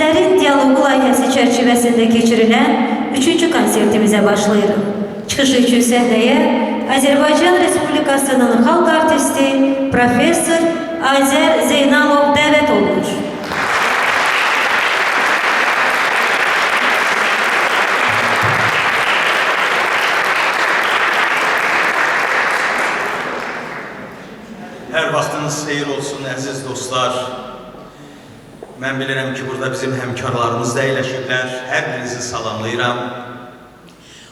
Nesillerin Diyalogu layihəsi çərçivəsində keçirilən 3-cü konsertimizə başlayırıq. Çıxışı üçün səhnəyə Azərbaycan Respublikasının xalq artisti Professor Azər Zeynalov dəvət olunur. Hər vaxtınız xeyir olsun, əziz dostlar. Mən bilirəm ki, burada bizim həmkarlarımız da əyləşiblər. Hər birinizi salamlayıram.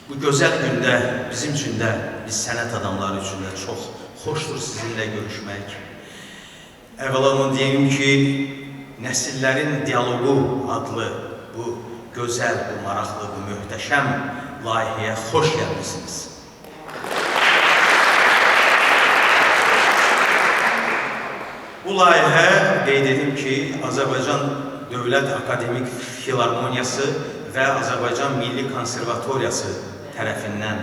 Bu gözəl gündə bizim üçün də, biz sənət adamları üçün də çox xoşdur sizinlə görüşmək. Əvvəla onu deyim ki, Nəsillərin Dialogu adlı bu gözəl, bu maraqlı, bu möhtəşəm layihəyə xoş gəlmişsiniz. Bu layihə, qeyd edim ki, Azərbaycan Dövlət Akademik Filarmoniyası və Azərbaycan Milli Konservatoriyası tərəfindən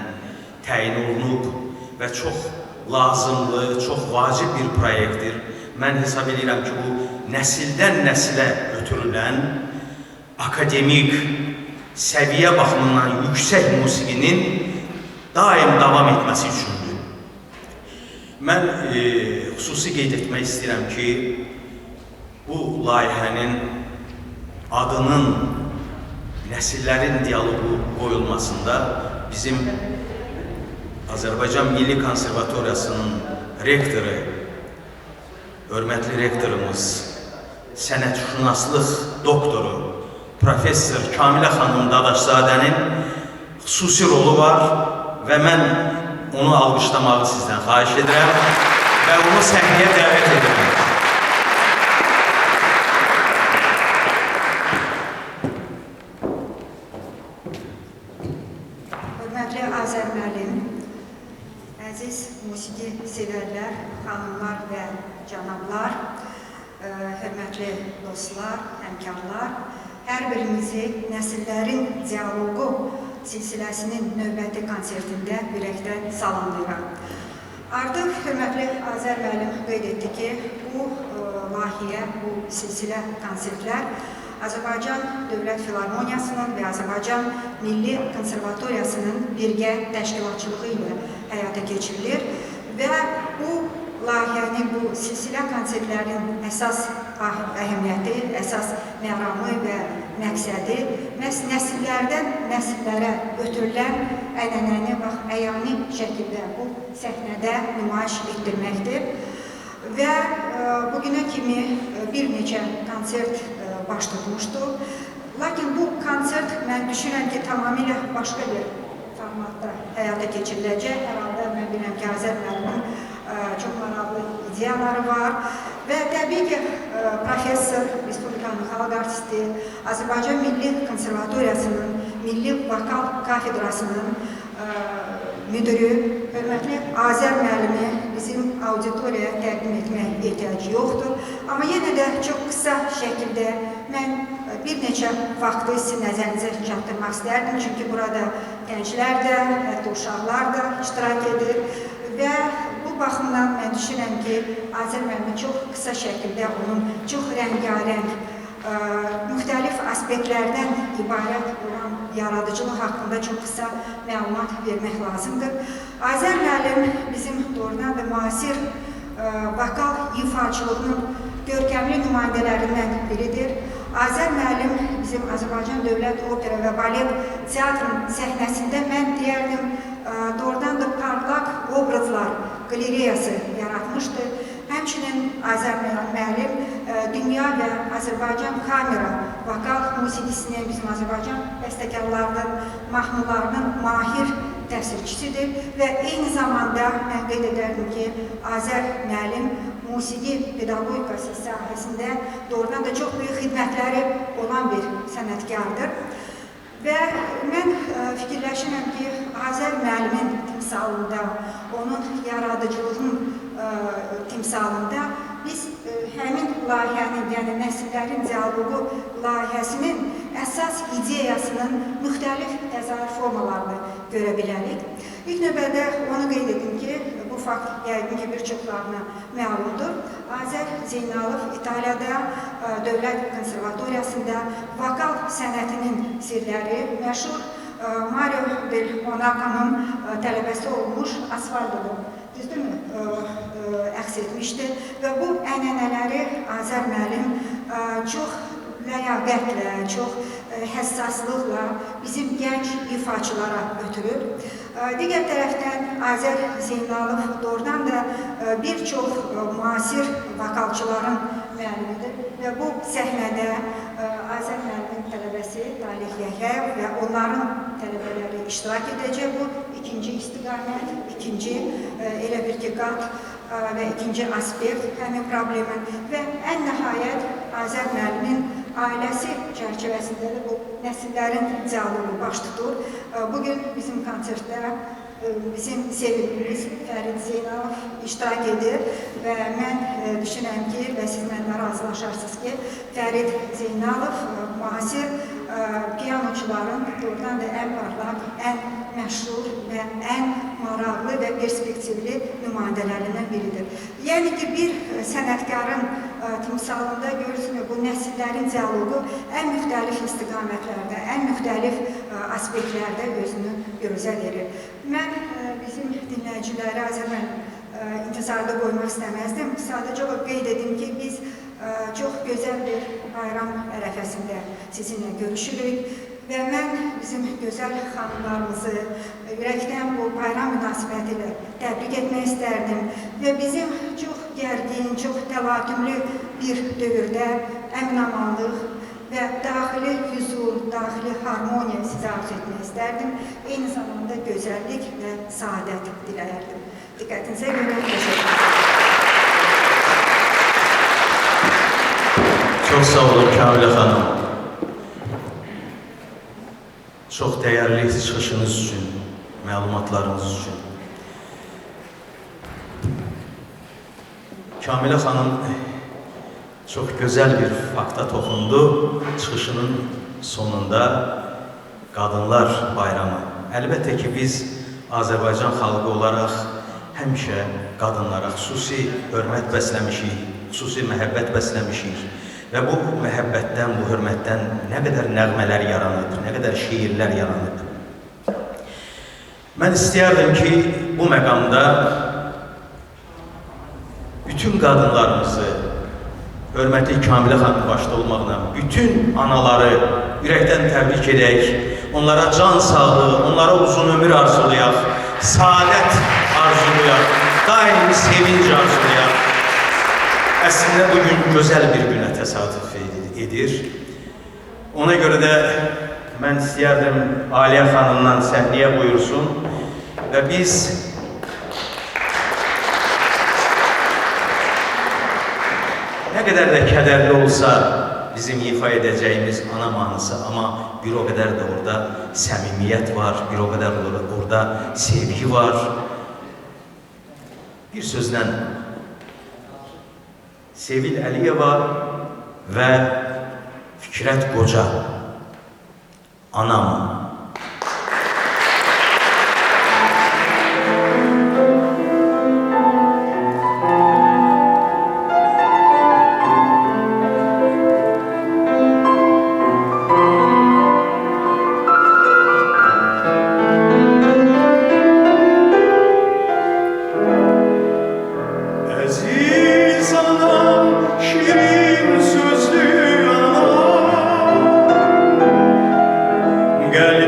təyin olunub və çox lazımlı, çox vacib bir proyektdir. Mən hesab edirəm ki, bu nəsildən nəsilə ötürülən akademik səviyyə baxımından yüksək musiqinin daim davam etməsi üçündür. Mən xüsusi qeyd etmək istəyirəm ki, bu layihənin adının Nəsillərin Dialogu qoyulmasında bizim Azərbaycan Milli Konservatoriyasının rektoru, hörmətli rektorumuz, sənətşünaslıq doktoru, Professor Kamilə xanım Dadaşzadənin xüsusi rolu var və mən onu alqışlamağı sizdən xahiş edirəm və onu səhnəyə dəvət edirəm. Hörmətli Azər müəllim, əziz musiqi sevərlər, xanımlar və cənablar, hörmətli dostlar, həmkarlar, hər birimizi Nəsillərin Dialogu silsiləsinin növbəti konsertində ürəkdən salamlayıram. Artıq hörmətli Azər müəllim qeyd etdi ki, bu layihə, bu silsilə konsertlər Azərbaycan Dövlət Filarmoniyasının və Azərbaycan Milli Konservatoriyasının birgə təşkilatçılığı ilə həyata keçirilir və bu layihənin, bu silsilə konsertlərin əsas əhəmiyyəti, əsas məramı və məqsədi məhz nəsillərdən nəsillərə ötürülən ənənəni əyani şəkildə bu səhnədə nümayiş etdirməkdir. Və bugünə kimi bir neçə konsert baş tutmuşdur. Lakin bu konsert mən düşünürəm ki, tamamilə başqa bir formatda həyata keçiriləcək. Herhalde mən bilirəm ki, Azər müəllimin çox maraqlı ideyaları var. Və təbii ki, Professor, Respublikanın xalq artisti, Azərbaycan Milli Konservatoriyasının Milli Vokal Kafedrasının müdürü, hörmətli Azər müəllimi bizim auditoriyaya təqdim etmək ehtiyacı yoxdur. Amma yenə də çox qısa şəkildə mən bir neçə faktı sizin nəzərinizə çatdırmaq istərdim. Çünki burada gənclər də, hətta uşaqlar da iştirak edir və bu baxımdan mən düşünürəm ki, Azər müəllimi çox qısa şəkildə onun çox rəngarəng, müxtəlif aspektlərdən ibarət olan yaradıcılıq haqqında çox qısa məlumat vermək lazımdır. Azər müəllim bizim doğrudan da müasir vokal ifaçılığının görkəmli nümayəndələrindən biridir. Azər müəllim bizim Azərbaycan Dövlət Opera və Balet Teatrının səhnəsində mən deyərdim, doğrudan da parlaq obrazlar qalereyası yaratmışdır. Həmçinin Azər müəllim dünya və Azərbaycan kamera vokal musiqisinin, bizim Azərbaycan bəstəkarlarının, mahnılarının mahir təsirçisidir və eyni zamanda mən qeyd edərdim ki, Azər müəllim musiqi pedagogikası sahəsində doğrudan da çox böyük xidmətləri olan bir sənətkardır. Və mən fikirləşirəm ki, Azər müəllimin timsalında, onun yaradıcılığının timsalında biz həmin layihənin, yəni Nəsillərin Dialogu layihəsinin əsas ideyasının müxtəlif təzahür formalarını görə bilərik. İlk növbədə onu qeyd edim ki, bu fakt yəqin ki, bir çoxlarına məlumdur. Azər Zeynalov İtaliyada Dövlət Konservatoriyasında vokal sənətinin sirləri məşhur Mario Del Monaco'nun tələbəsi olmuş Asfaldo'nun, düzdürmü, əks etmişdi və bu ənənələri Azər müəllim çox ləyaqətlə, çox həssaslıqla bizim gənc ifaçılara ötürür. Digər tərəfdən Azər Zeynalov doğrudan da bir çox müasir vokalçıların müəllimidir və bu səhnədə Azər müəllimin tələbəsi Talih Yəhəyev və onların tələbələri iştirak edəcək. Bu ikinci istiqamət, ikinci elə bir ki, qat və ikinci aspekt həmin problemin və ən nəhayət Azər müəllimin ailəsi çərçivəsində də bu nəsillərin dialoqu baş tutur. Bugün bizim konsertdə bizim sevimlimiz Fərid Zeynalov iştirak edir və mən düşünürəm ki, və siz mənlə razılaşarsınız ki, Fərid Zeynalov müasir piyanoçuların doğrudan da ən parlaq, ən məşhur və ən maraqlı və perspektivli nümayəndələrindən biridir. Yəni ki, bir sənətkarın timsalında görürsünüz, bu nəsillərin dialoqu ən müxtəlif istiqamətlərdə, ən müxtəlif aspektlərdə özünü görüzə verir. Mən bizim dinləyiciləri Azərbaycan intizarda qoymaq istəməzdim. Sadəcə o qeyd edim ki, biz çox gözəl bir bayram ərəfəsində sizinlə görüşürük və mən bizim gözəl xanımlarımızı ürəkdən bu bayram münasibəti ilə təbrik etmək istərdim və bizim çox gərgin, çox təlatümlü bir dövrdə əmin-amanlıq və daxili hüzur, daxili harmoniya sizə arzu etmək istərdim. Eyni zamanda gözəllik və saadət diləyərdim. Diqqətinizə görə təşəkkür ederim. Çox sağ olun Kamilə xanım. Çox dəyərli çıxışınız üçün, məlumatlarınız üçün. Kamilə xanım çox gözəl bir fakta toxundu. Çıxışının sonunda Qadınlar Bayramı. Əlbəttə ki, biz Azərbaycan xalqı olaraq həmişə qadınlara xüsusi hörmət bəsləmişik, xüsusi məhəbbət bəsləmişik. Və bu məhəbbətdən, bu hörmətdən nə qədər nəğmələr yaranıb, nə qədər şiirlər yaranıb. Mən istəyərdim ki, bu məqamda bütün qadınlarımızı, hörmətli Kamilə xanım başda olmaqla, bütün anaları ürəkdən təbrik edək, onlara can sağlığı, onlara uzun ömür arzulayaq, saadət arzulayaq, daimi sevinc arzulayaq. Əslində bugün gözəl bir günə təsadüf edir. Ona görə də mən istəyərdim Aliyə xanımdan səhnəyə buyursun və biz nə qədər də kədərli olsa bizim ifa edəcəyimiz ana mahnısı, amma bir o qədər də orada səmimiyyət var, bir o qədər orada sevgi var. Bir sözlə Sevil Əliyeva və Fikrət Qoca, Anam. Gel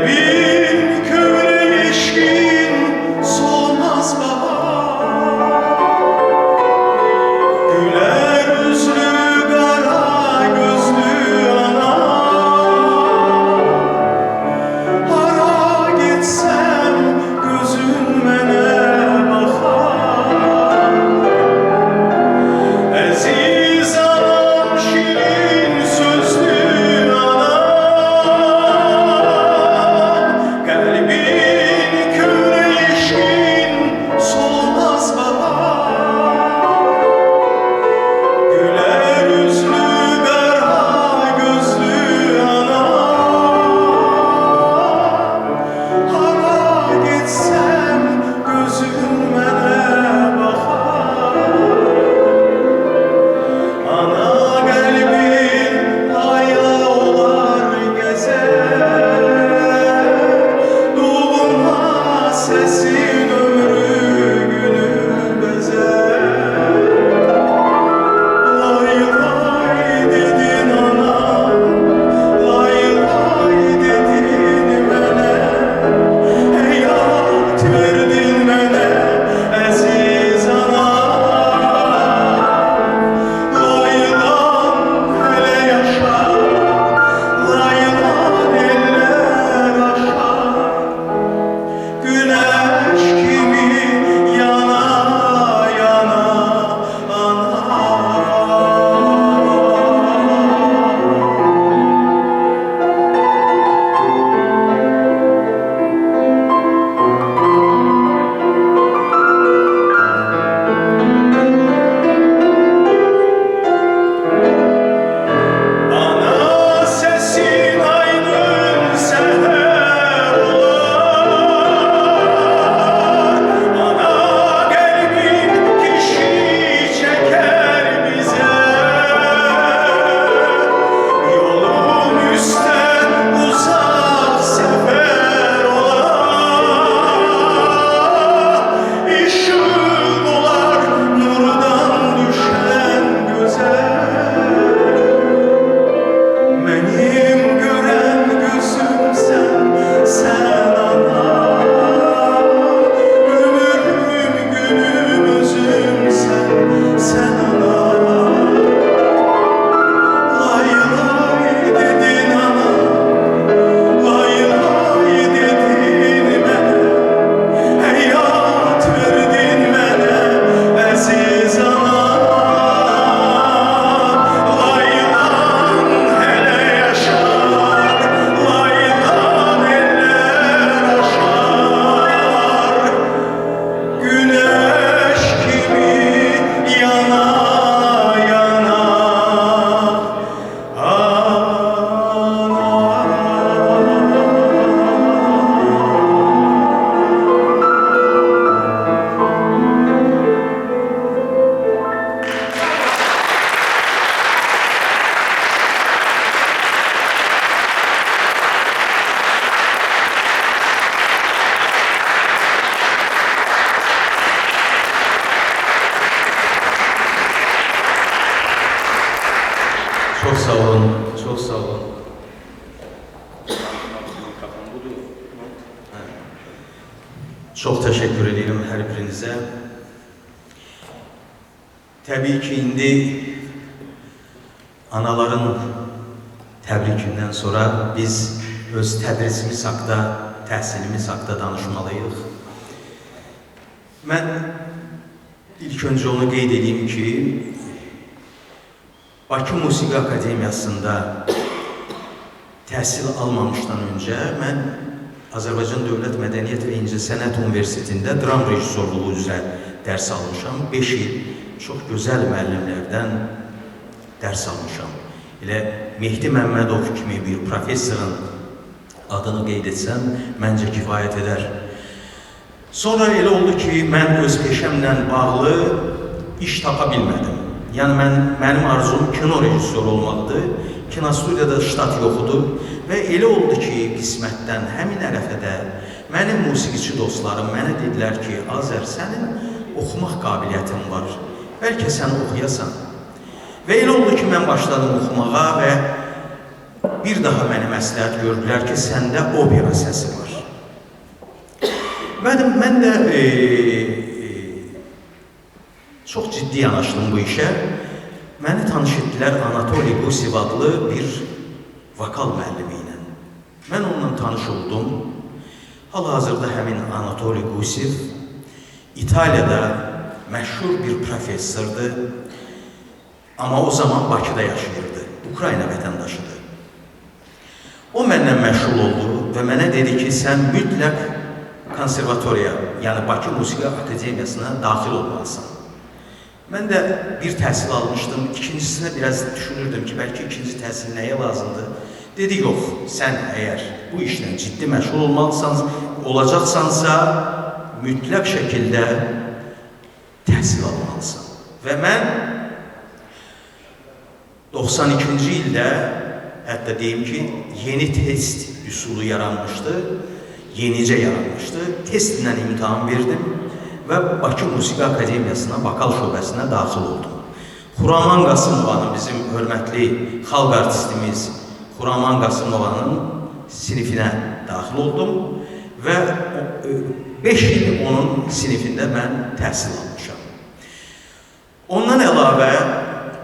benim gören gözümsen sen ana. Ömrüm günüm özümsen sen ana. Lay lay dedin ana, lay lay dedin bana. Hayat verdin bana aziz ana. Laylan hele yaşar, laylan eller aşar. Güneş gibi yana yana Çok sağ olun, çok sağ olun. Çok teşekkür ederim her birinize. Tabii ki indi anaların təbrikindən sonra biz öz tədrisimiz haqda, təhsilimiz haqda danışmalıyıq. Mən ilk öncə onu qeyd edeyim ki, Bakı Musiqi Akademiyasında təhsil almamışdan öncə mən Azərbaycan Dövlət Mədəniyyət və İncəsənət Universitetində dram rejissorluğu üzrə dərs almışam. 5 il çox gözəl müəllimlərdən dərs almışam. Elə Mehdi Məmmədov kimi bir professorun adını qeyd etsəm, məncə kifayət edər. Sonra elə oldu ki, mən öz peşəmlə bağlı iş tapa bilmədim. Yəni mənim arzum kino rejissoru olmaqdır. Kinostudiyada ştat yoxdur və elə oldu ki, qismətdən həmin ərəfədə mənim musiqiçi dostlarım mənə dedilər ki, Azər, sənin oxumaq qabiliyyətin var, bəlkə sən oxuyasan. Və elə oldu ki, mən başladım oxumağa və bir daha mənə məsləhət gördülər ki, səndə opera səsi var. Mən də çox ciddi yanaşdım bu işə. Məni tanış etdilər Anatoli Gusev adlı bir vokal müəllimi ilə. Mən onunla tanış oldum. Hal-hazırda həmin Anatoli Gusev İtaliyada məşhur bir professordur. Amma o zaman Bakıda yaşayırdı. Ukrayna vətəndaşıdır. O məndən məşğul oldu və mənə dedi ki, sən mütləq konservatoriya, yəni Bakı Musiqi Akademiyasına daxil olmalısan. Mən də bir təhsil almışdım, ikincisinə biraz düşünürdüm ki, bəlkə ikinci təhsil nəyə lazımdır? Dedi, yox, sən əgər bu işlə ciddi məşğul olacaqsansa, mütləq şəkildə təhsil almalısan. Və mən 92-ci ildə, hətta deyim ki, yeni test üsulu yaranmışdı, yenicə yaranmışdı, testlə imtahan verdim və Bakı Musiqi Akademiyasına, vokal şöbəsinə daxil oldum. Xuraman Qasımovanın, bizim hörmətli xalq artistimiz Xuraman Qasımovanın sinifinə daxil oldum və 5 il onun sinifində mən təhsil almışam. Ondan əlavə,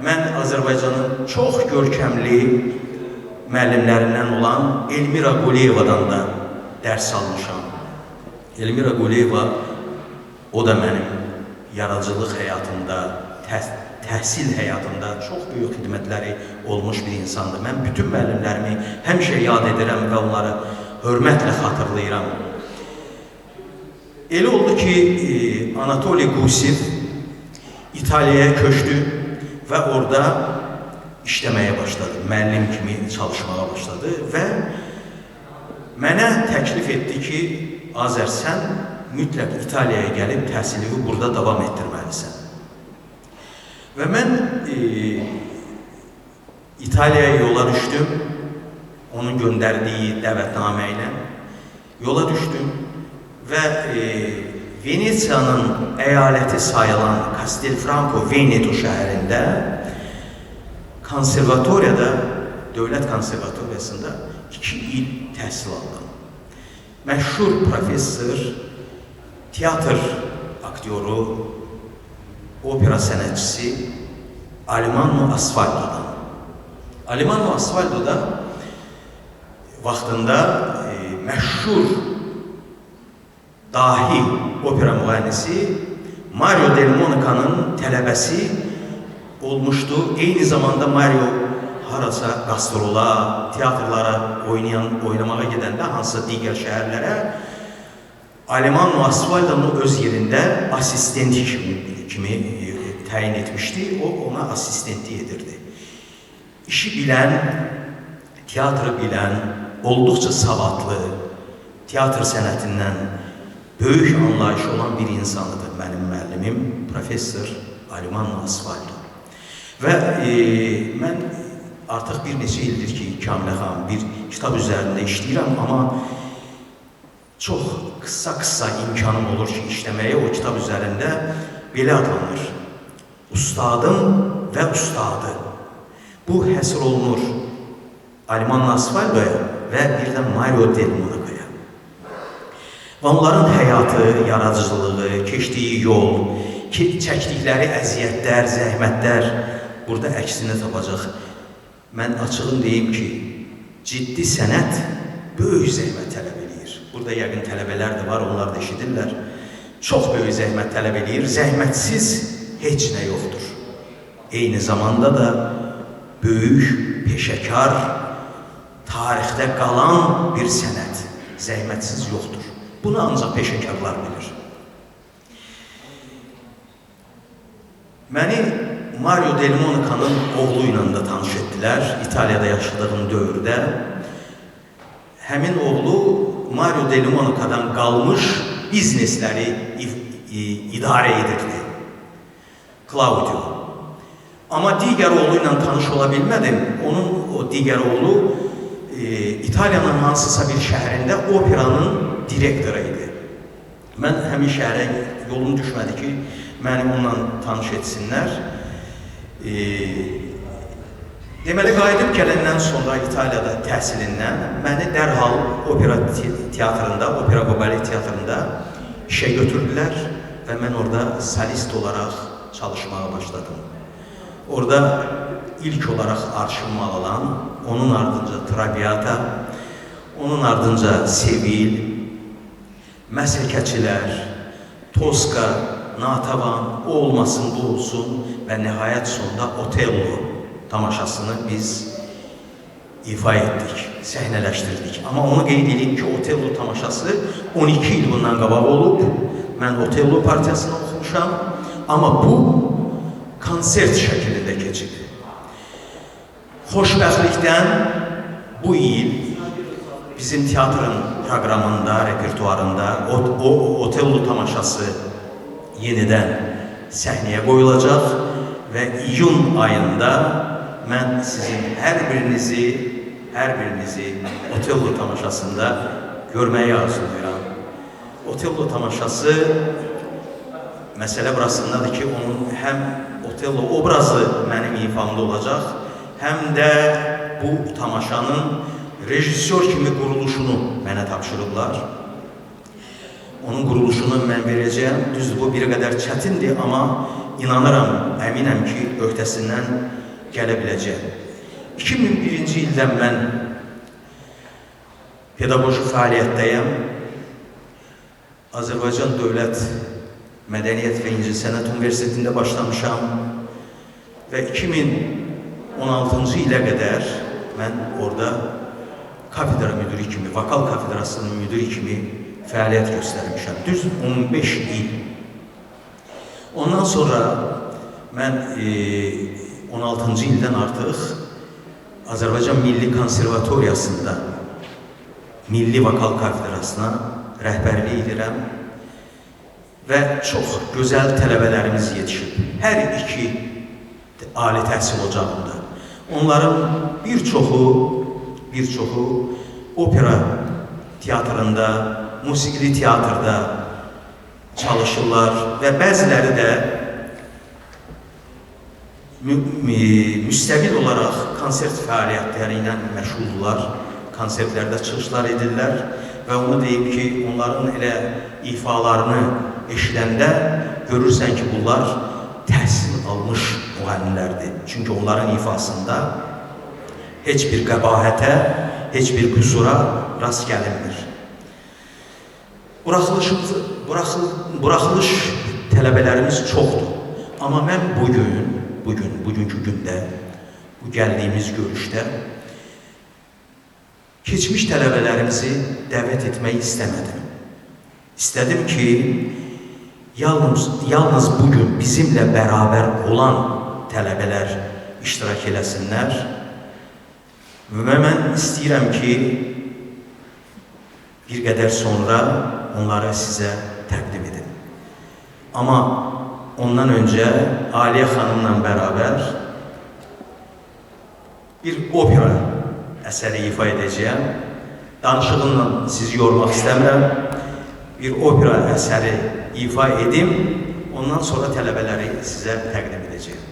mən Azərbaycanın çox görkəmli müəllimlərindən olan Elmira Quliyevadan da dərs almışam. Elmira Quliyeva, o da mənim yaradıcılıq həyatımda, təhsil həyatımda çox böyük xidmətləri olmuş bir insandır. Mən bütün müəllimlərimi həmişə yad edirəm və onları hörmətlə xatırlayıram. Elə oldu ki, Anatoli Gusev İtaliyaya köçdü və orada işləməyə başladı, müəllim kimi çalışmağa başladı və mənə təklif etdi ki, Azər, sən mütləq İtaliyaya gəlib təhsilini burada davam etdirməlisən. Və mən İtaliyaya yola düşdüm, onun göndərdiyi dəvətnamə ilə yola düşdüm və Venesiyanın əyaləti sayılan Castelfranco Veneto şəhərində konservatoriyada Dövlət Konservatoriyasında 2 il təhsil aldım. Məşhur professor, teatr aktyoru, opera sənətçisi Alimanno Asfaldo'dan. Alimanno Asfaldo da vaxtında məşhur dahi opera müğənnisi Mario Del Monaco'nun tələbəsi olmuşdu. Eyni zamanda Mario harasa gastrola, teatrlara oynamağa gedəndə hansısa digər şəhərlərə Alimanno Asfaldo'nu öz yerində asistent kimi təyin etmişdi. O ona asistentlik edirdi. İşi bilən, teatrı bilən, olduqca savadlı, teatr sənətindən böyük anlayışı olan bir insanıdır mənim müəllimim, professor Alimanno Asfaldo. Və mən artıq bir neçə ildir ki, Kamilə xanım bir kitab üzərində işləyirəm, amma çox qısa imkanım olur ki, işləməyə o kitab üzərində belə adlanır. Ustadım və ustadı. Bu həsr olunur Alimanno Asfaldo'ya və bir də Mario Del Monaco'ya. Və onların həyatı, yaradıcılığı, keçdiyi yol, çəkdikləri əziyyətlər, zəhmətlər burada əksini tapacaq. Mən açığın deyim ki, ciddi sənət böyük zəhmət tələb edir. Burada yəqin tələbələr də var, onlar da eşidirlər. Çox böyük zəhmət tələb edir, zəhmətsiz heç nə yoxdur. Eyni zamanda da böyük, peşəkar, tarixdə qalan bir sənət, zəhmətsiz yoxdur. Bunu ancaq peşəkarlar bilir. Məni Mario Del Monaco'nun oğlu ilə də tanış etdilər, İtaliyada yaşadığım dövrdə. Həmin oğlu Mario Del Monaco'dan qalmış biznesləri idarə edirdi. Claudio. Amma digər oğlu ilə tanış ola bilmədim. Onun o digər oğlu İtaliyanın hansısa bir şəhərində operanın direktoru idi. Mən həmin şəhərə yolum düşmədi ki, məni onunla tanış etsinlər. Deməli, qayıdıb gələndən sonra İtaliyada təhsilindən məni dərhal opera teatrında, opera və balet teatrında işə götürdülər və mən orada solist olaraq çalışmağa başladım. Orada ilk olaraq Arşın Malalan, onun ardınca Traviata, onun ardınca Sevil, Məsəlkəçilər, Tosca, Natavan, o olmasın, bu olsun və nəhayət sonunda Otello tamaşasını biz ifa etdik, səhnələşdirdik. Amma onu qeyd edeyim ki, Otello tamaşası 12 il bundan qabaq olub. Mən Otello partiyasını oxumuşam, amma bu konsert şəklində keçib. Xoşbəxtlikdən bu il bizim teatrın proqramında, repertuarında o Otello tamaşası yenidən səhnəyə qoyulacaq və iyun ayında mən sizin hər birinizi Otello tamaşasında görməyi arzulayıram. Otello tamaşası məsələ burasındadır ki, onun həm Otello obrazı mənim ifamda olacaq, həm də bu tamaşanın rejissor kimi quruluşunu mənə tapşırıblar. Onun quruluşunu mən verəcəyəm. Düzdür, bu bir qədər çətindir, amma inanıram, əminəm ki, öhdəsindən gələ biləcək. 2001-ci ildən mən pedaqoji fəaliyyətdəyəm. Azərbaycan Dövlət Mədəniyyət və İncəsənət Universitetində başlamışam və 2016-cı ilə qədər mən orada kafedra müdürü kimi, vokal kafedrasının müdürü kimi fəaliyyət göstərmişəm. Düz 15 il. Ondan sonra mən 16-cı ildən artıq Azərbaycan Milli Konservatoriyasında Milli Vokal Kafedrasına rəhbərlik edirəm və çox gözəl tələbələrimiz yetişib. Hər iki ali təhsil ocağında. Onların bir çoxu opera teatrında, musiqili teatrda çalışırlar və bəziləri də müstəqil olaraq konsert fəaliyyətləri ilə məşğuldurlar, konsertlərdə çıxışlar edirlər və onu deyib ki, onların elə ifalarını eşidəndə görürsən ki, bunlar təhsil almış müğənnilərdir. Çünki onların ifasında heç bir qəbahətə, heç bir qüsura rast gəlinmir. Buraxılış tələbələrimiz çoxdur. Amma mən bugünkü gündə, bu gəldiyimiz görüşdə keçmiş tələbələrimizi dəvət etmək istəmədim. İstədim ki, yalnız bugün bizimlə bərabər olan tələbələr iştirak eləsinlər və mən istəyirəm ki, bir qədər sonra onları sizə təqdim edim. Amma ondan öncə Aliyə xanımla bərabər bir opera əsəri ifa edəcəyəm. Danışığımla sizi yormaq istəmirəm. Bir opera əsəri ifa edim, ondan sonra tələbələri sizə təqdim edəcəyəm.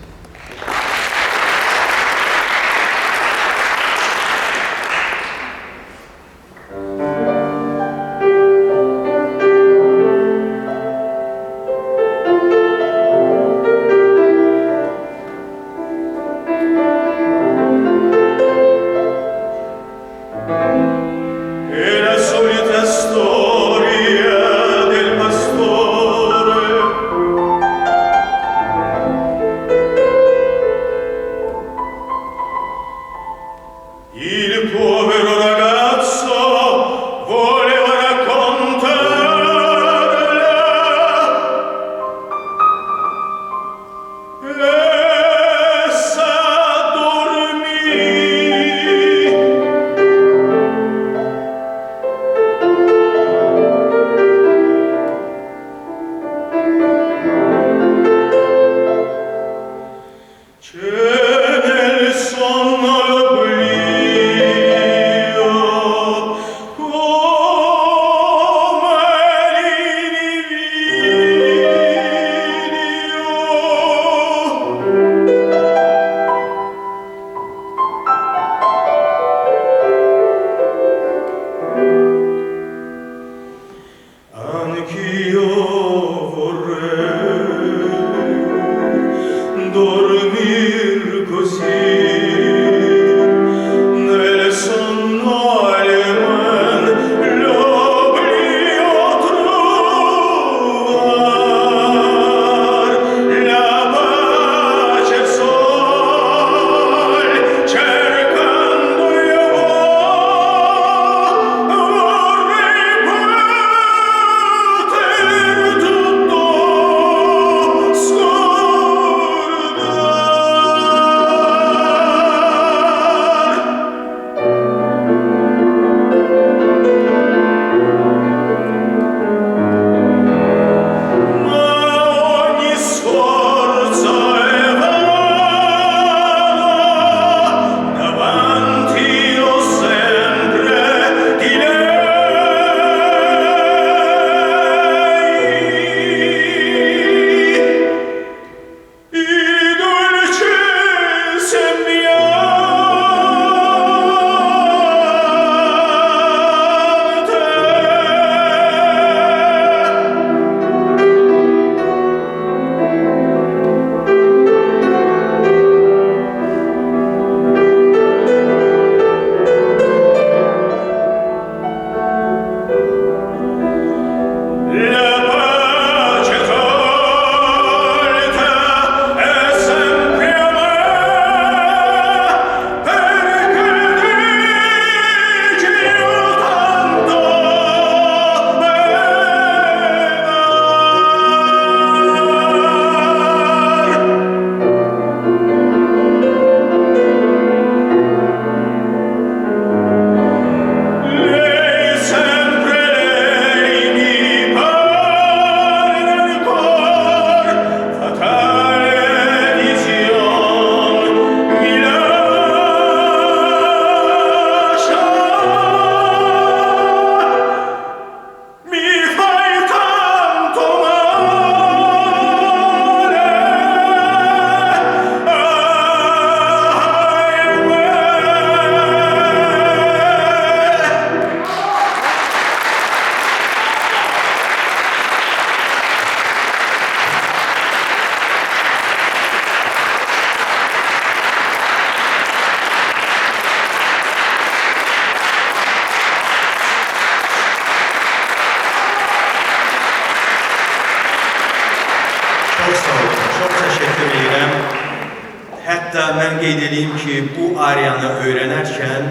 mən qeyd edeyim ki, bu ariyanı öyrənərkən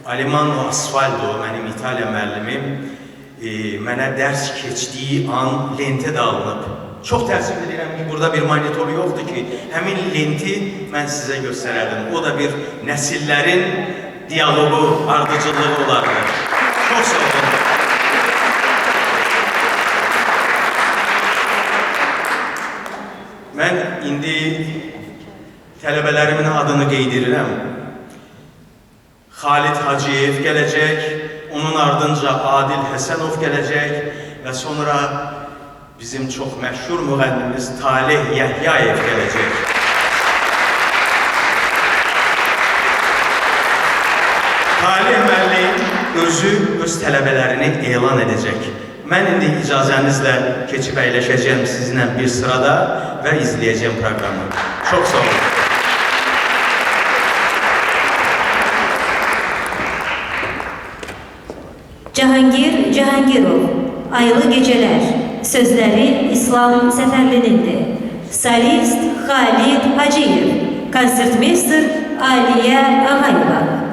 Alemanno Asfaldo, mənim İtaliya müəllimim, mənə dərs keçdiyi an lentə də alınıb. Çox təəssüf edirəm ki, burada bir monitor yoxdur ki, həmin lenti mən sizə göstərərdim. O da bir nəsillərin diyalogu, ardıcılığı olardı. Çox sağ olun. Mən indi tələbələrimin adını qeyd edirəm. Xalid Hacıyev gələcək, onun ardınca Adil Həsənov gələcək və sonra bizim çox məşhur müğənnimiz Talih Yəhyayev gələcək. Talih müəllim özü öz tələbələrini elan edəcək. Mən indi icazənizlə keçib əyləşəcəyəm sizinlə bir sırada və izləyəcəyim proqramı. Çox sağ olun. Cahangir Cahangirov, Aylı Geceler, sözleri İslam Seferli'nindir. Solist Xalid Hacıyev, konsertmeister Aliye Ağayeva.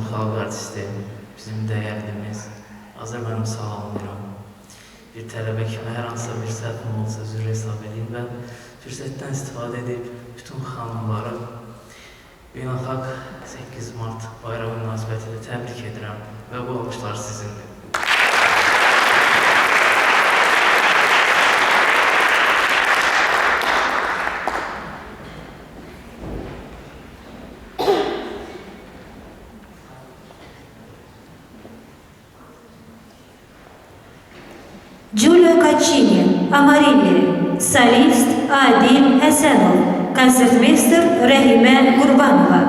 xalq artisti, bizim dəyərlimiz Azərbaycanı salamlayıram. Bir tələbə kimi hər hansısa bir səhvim olsa üzr hesab edeyim və fürsətdən istifadə edib bütün xanımları Beynəlxalq 8 Mart bayramı münasibətilə təbrik edirəm və bu alqışlar sizindir. Giulio Caccini, Amarilli, solist Adil Həsənov, konsertmeister Rəhimə Qurbanova.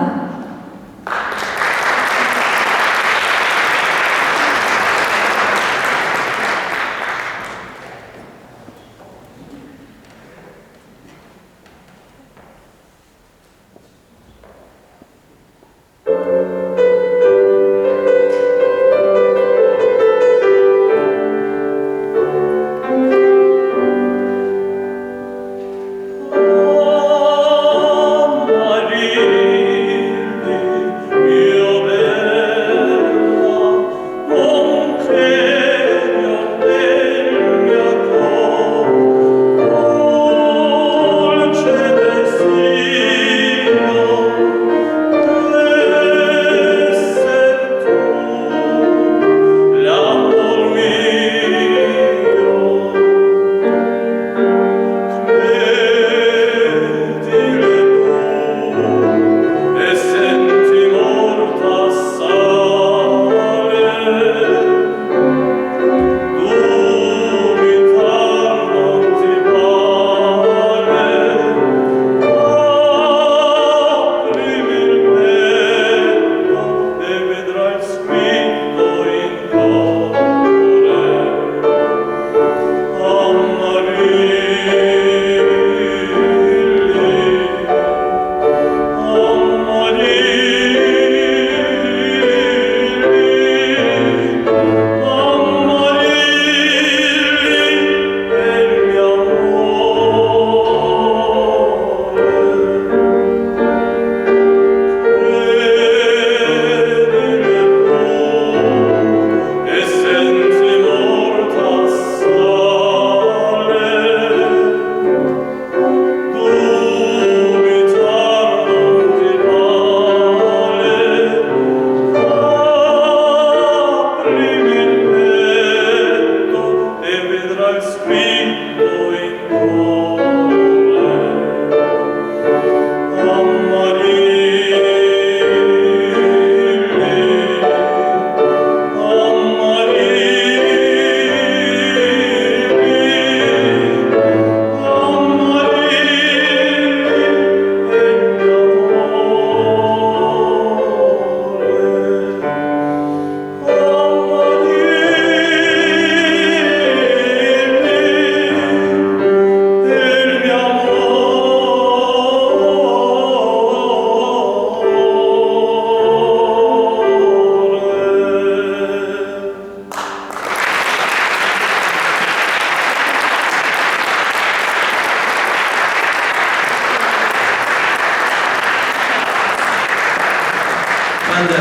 Ben de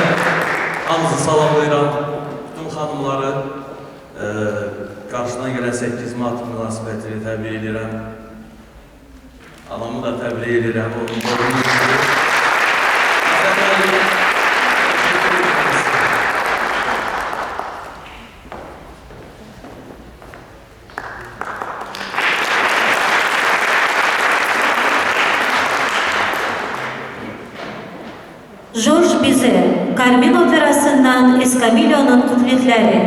hamınızı salamlayıram. Bütün xanımları qarşıdan gələn 8 Mart münasibətilə təbrik edirəm. Anamı da təbrik edirəm. Onun doğum günüdür. George Bizet, Carmen Operası'ndan Escamillo'nun kuplitleri,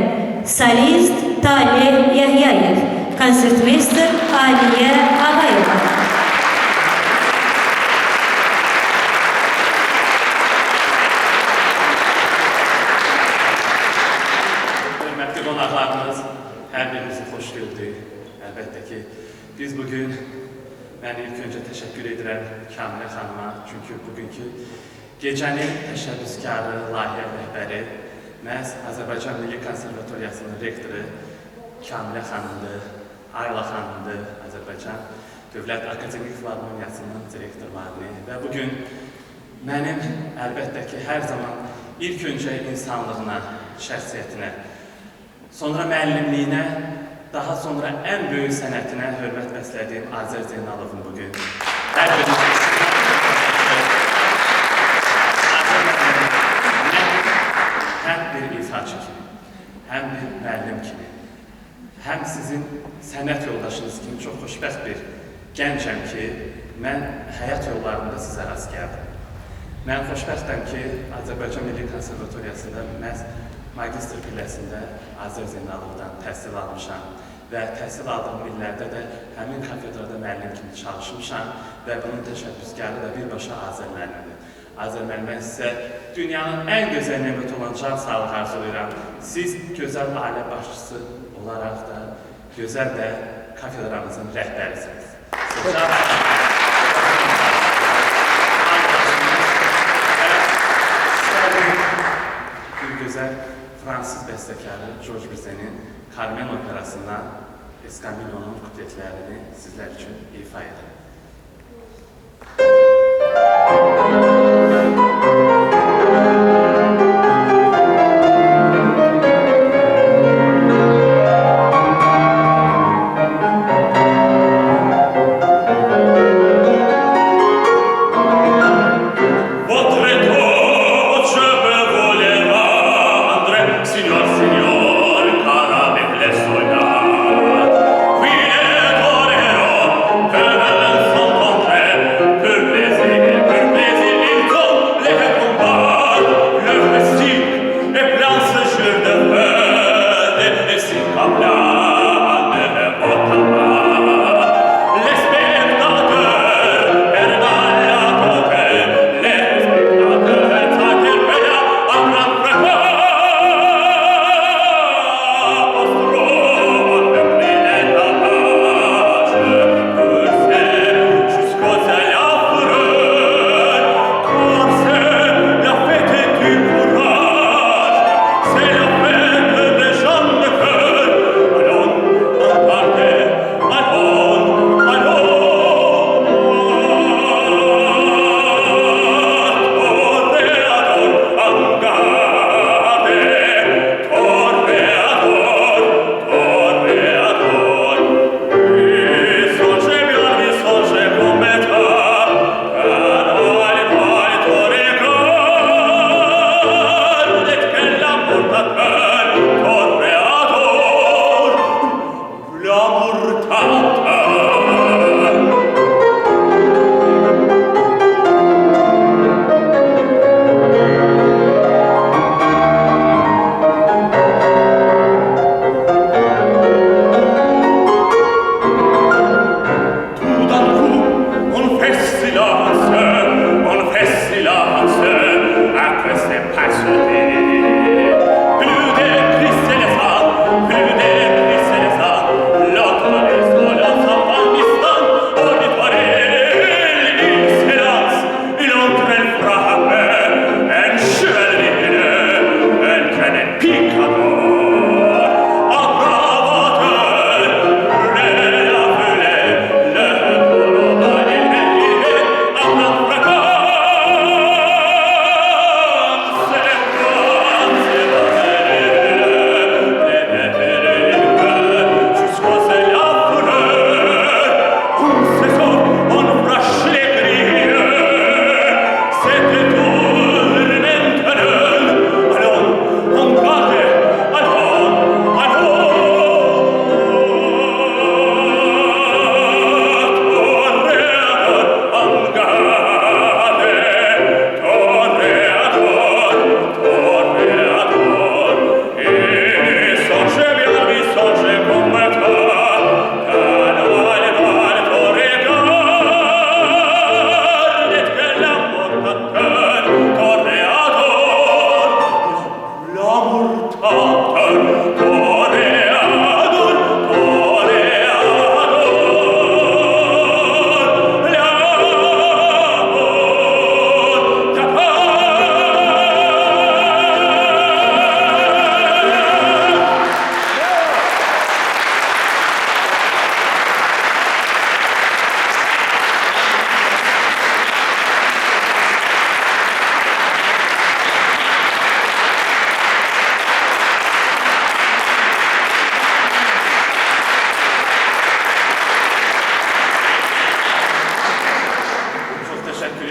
solist Talih Yahyayev, konsertmeister Aliye Ağayeva. Hörmətli qonaqlarımız, hər birinizi xoş gördük. Əlbəttə ki, biz bugün, mən ilk öncə təşəkkür edirəm Kamilə xanıma, çünki bugünkü gecənin təşəbbüskarı, layihə rəhbəri məhz Azərbaycan Milli Konservatoriyasının rektoru Kamilə xanımdır, Ayla xanımdır, Azərbaycan Dövlət Akademik Filarmoniyasının direktorlarını və bugün mənim əlbəttə ki, hər zaman ilk önce insanlığına, şəxsiyyətinə, sonra müəllimliyinə, daha sonra ən böyük sənətinə hörmət bəslədiyim Azər Zeynalovun bugün. Hər biriniz həm bir ifaçı kimi, həm bir müəllim kimi, həm sizin sənət yoldaşınız kimi çox xoşbəxt bir gəncəm ki, mən həyat yollarında sizə rast gəldim. Mən xoşbəxtəm ki, Azərbaycan Milli Konservatoriyasında məhz magistr pilləsində Azər Zeynalovdan təhsil almışam və təhsil aldığım illərdə də həmin kafedrada müəllim kimi çalışmışam və bunun təşəbbüskarı da birbaşa Azər müəllimdir. Azər müəllim, mən sizə dünyanın ən gözəl neməti olan can sağlıq arzulayıram. Siz gözəl ailə başçısı olaraq da gözəl də kafedramızın rəhbərisiniz. Bir gözəl Fransız bəstəkarı George Bizet'in Carmen operasından Escamillo'nun kupletlərini sizlər üçün ifa edirəm. Qui le torero,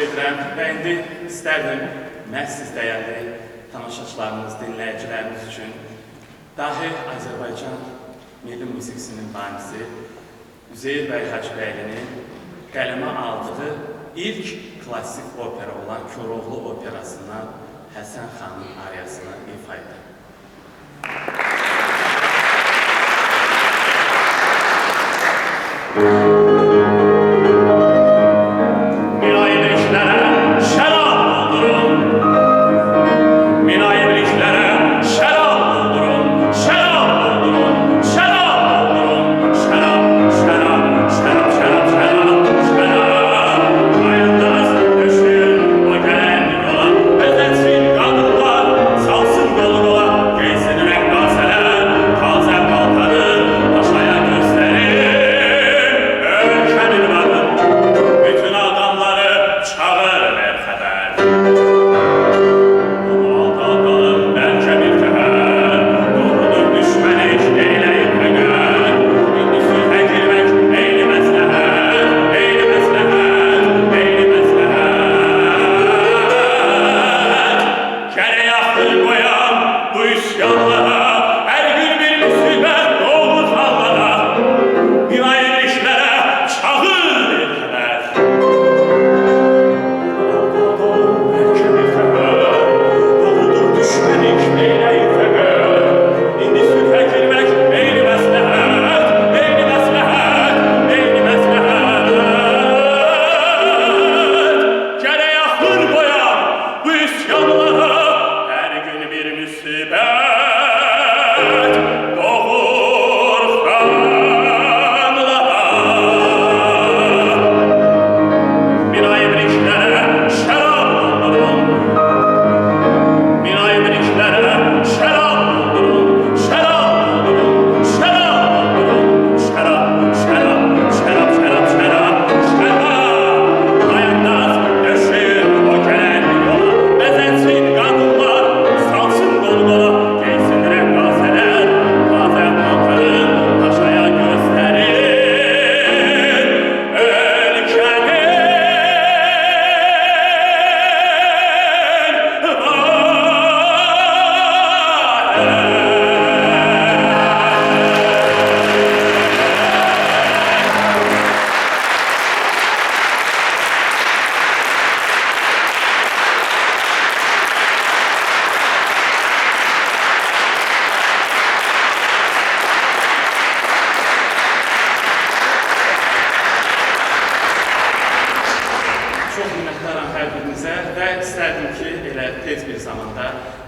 edirəm və indi istərdim məhz siz dəyərli tamaşaçılarımız, dinləyicilərimiz üçün dahi Azərbaycan milli musiqisinin banisi Üzeyir bəy Hacıbəylinin qələmə aldığı ilk klassik opera olan Koroğlu operasından Həsən xanın ariyasını ifa edir.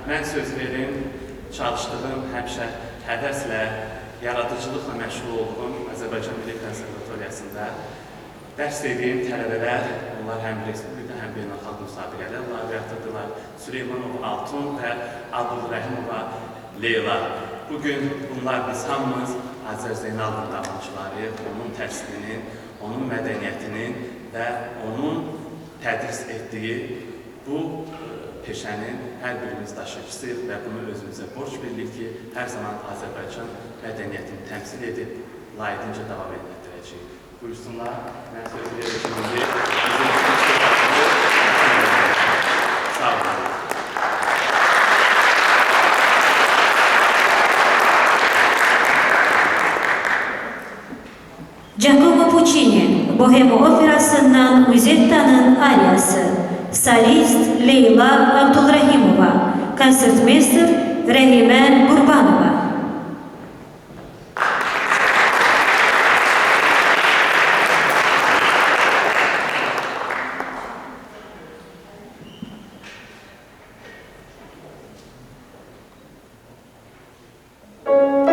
Mən söz verim, çalışdığım, həmişə həvəslə, yaradıcılıqla məşğul olduğum Azərbaycan Milli Konservatoriyasında dərs dediyim tələbələr, onlar həm respublika, həm beynəlxalq müsabiqələr laureatıdırlar. Süleymanov Altun və Abdurrahimova Leyla. Bugün bunlar biz hamımız Azər Zeynalov davranışları, onun təhsilinin, onun mədəniyyətinin və onun tədris etdiyi bu peşənin hər birimiz daşıyıcısıyıq və bunu özümüzə borc bilirik ki, hər zaman Azərbaycan mədəniyyətini təmsil edib, layiqincə davam etdirəcəyik. Buyursunlar, mən söz verirəm ki, sağ olun. Giacomo Puccini, Bohema Operası'ndan Muzetta'nın ariyası. Solist Leyla Abdulrahimova, konsertmeister Rahime Qurbanova. Oh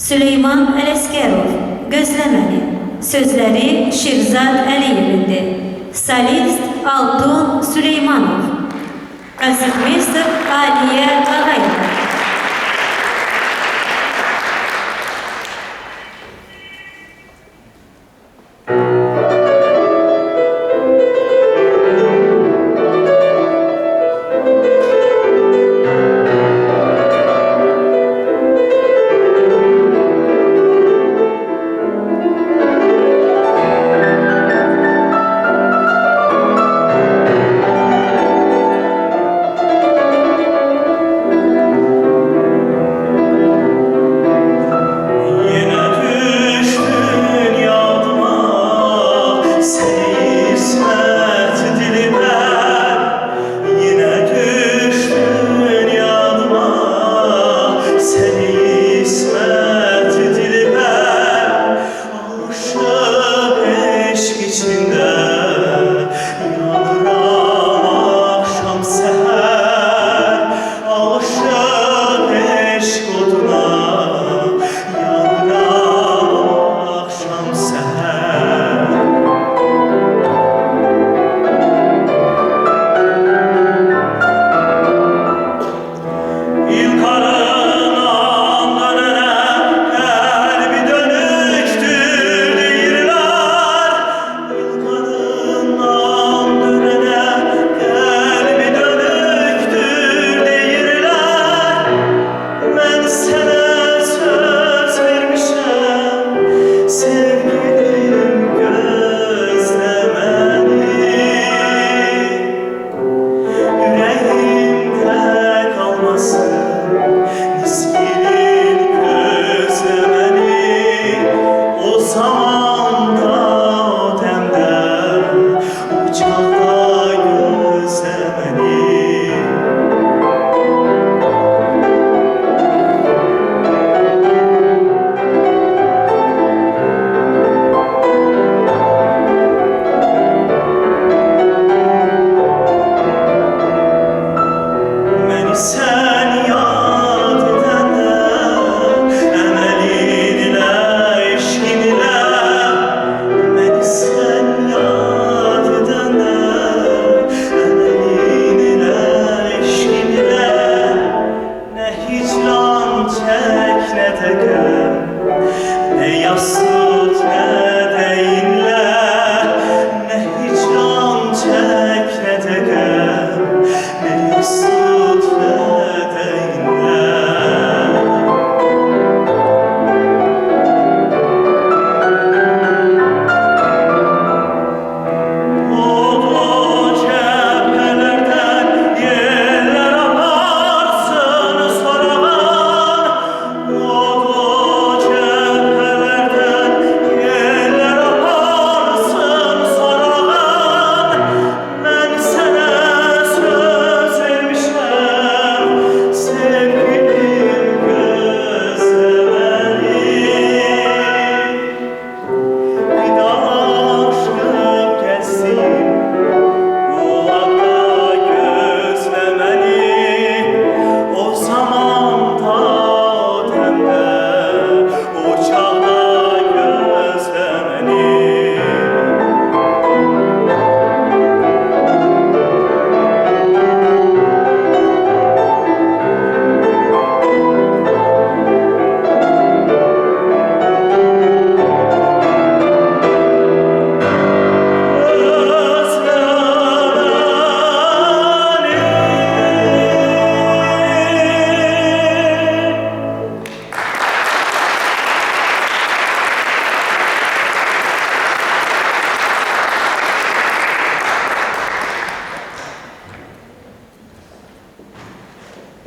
Süleyman Ələsgərov, Gözləməni. Sözləri Şirzad Əliyevindir. Solist Altun Süleymanov. Konsertmeyster Aliyə Ağayeva.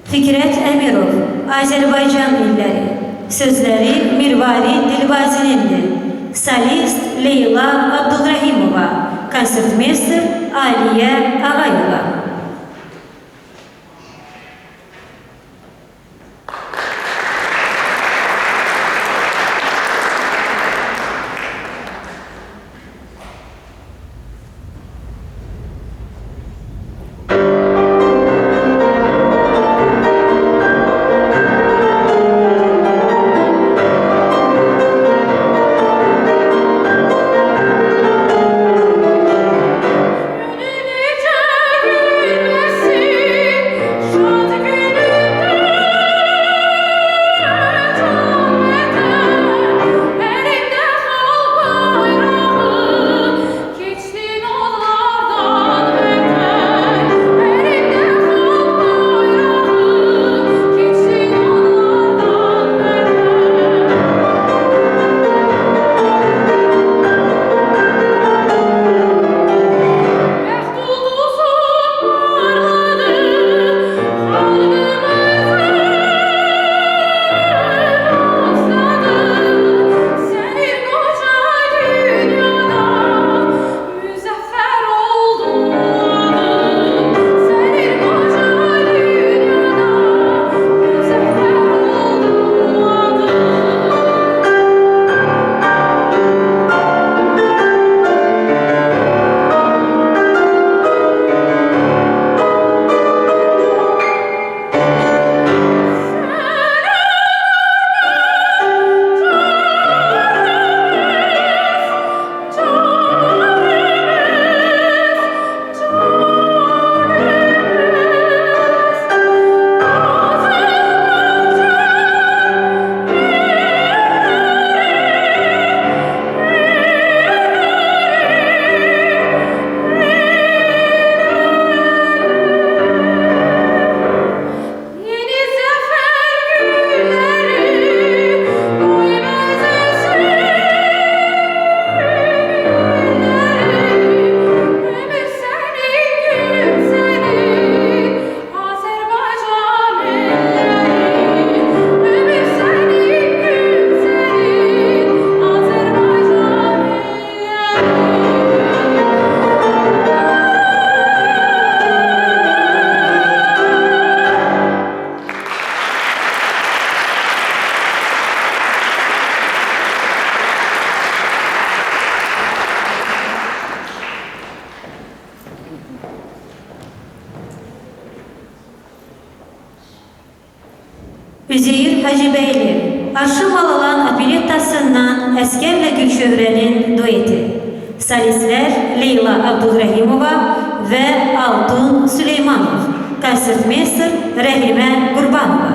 Fikrət Əmirov, Azərbaycan illəri. Sözləri Mirvari Dilbazinindir. Solist Leyla Abdulrahimova. Konsertmeyster Aliyə Ağayeva. Üzeyir Hacıbeyli, Arşı Malalan operettasından Əsgərlə Gülşöhrənin dueti. Solistlər Leyla Abdulrahimova və Altun Süleymanov. Konsertmeyster Rəhimə Qurbanova.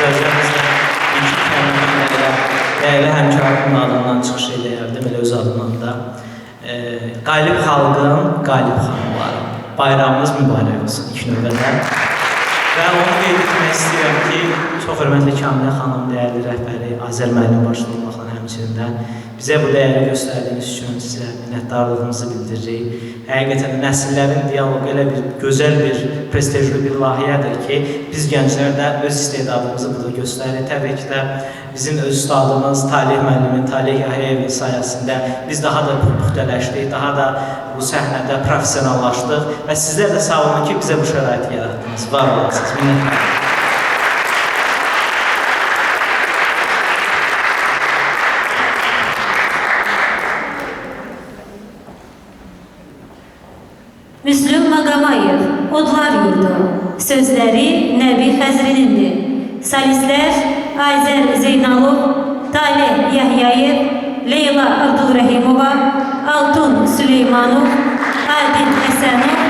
icazənizlə ilk kəlmələrlə dəyərli həmkarımın adından çıxış edərdim, elə öz adından da. Qalib xalqın, qalib xanımların bayramımız mübarək olsun ilk növbədə. Və onu qeyd etmək istəyirəm ki, çox hörmətli Kamilə xanım, dəyərli rəhbəri Azər müəllim başda olmaqla həmçində bizə bu dəyəri göstərdiyiniz üçün sizə minnətdarlığımızı bildiririk. Həqiqətən nəsillərin dialoqu elə bir gözəl bir, prestijli bir layihədir ki, biz gənclər də öz istedadımızı burada göstəririk. Təbii ki də bizim öz ustadımız Talih müəllimin, Talih Yahıyevin sayəsində biz daha da puxtələşdik, daha da bu səhnədə professionallaşdıq və sizlər də sağ olun ki, bizə bu şəraiti yaratdınız. Var olasınız, minnətdarım. Müslüm Magamayev, Odlar Yurdu, sözləri Nəbi Xəzrinindir. Solistlər Ayzər Zeynalov, Talih Yahyayev, Leyla Abdulrahimova, Altun Süleymanov, Adil Həsənov